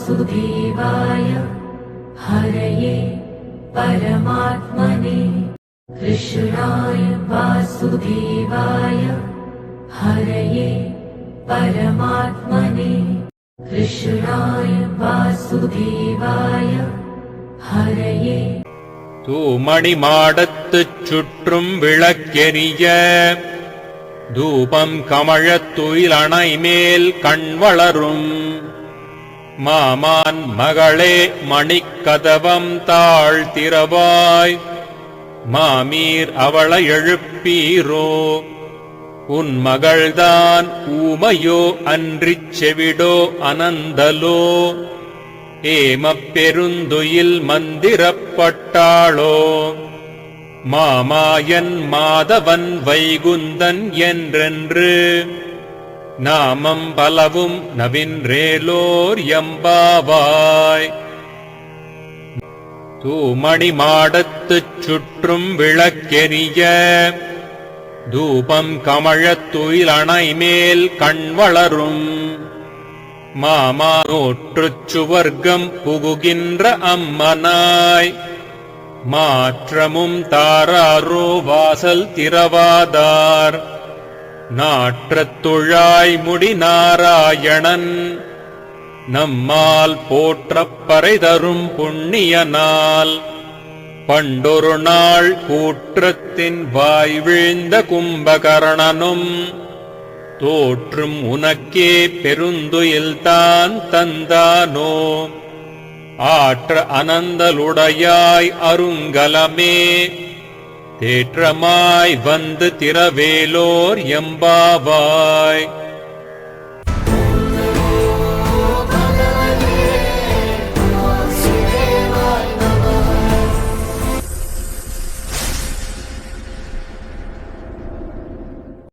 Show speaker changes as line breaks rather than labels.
वासुदेवाय हरये परमात्मने कृष्णाय वासुदेवाय हरये परमात्मने कृष्णाय वासुदेवाय हरये
தூமணி மாடத்துச் சுற்றும் விளக்கெரிய தூபம் கமழத் துயிலணை மேல் கண் வளரும் மாமான் மகளே மணிக்கதவம் தாழ்த்திரவாய் மாமீர் அவளை எழுப்பீரோ உன் மகள்தான் ஊமையோ அன்றிச் செவிடோ அனந்தலோ ஏமப் பெருந்துயில் மந்திரப்பட்டாளோ மாமாயன் மாதவன் வைகுந்தன் என்றென்று நாமம் பலவும் நவின்றேலோர் எம்பாவாய். தூமணி மாடத்துச் சுற்றும் விளக்கெரிய தூபம் கமழத் துயிலணை மேல் கண் வளரும் மாமா நோற்றுச் சுவர்க்கம் புகுகின்ற அம்மனாய் மாற்றமும் தாராரோ வாசல் திரவாதார் நாற்றத் துழாய் முடி நாராயணன் நம்மால் போற்றப் பறை தரும் புண்ணிய நாள் பண்டொரு நாள் கூற்றத்தின் வாய் வீழ்ந்த கும்பகர்ணனும் தோற்றும் உனக்கே பெருந்துயில்தான் தந்தானோ ஆற்ற அனந்தலுடையாய் அருங்கலமே தேற்றமாய் வந்து திரவேலோர் எம்பாவாய்.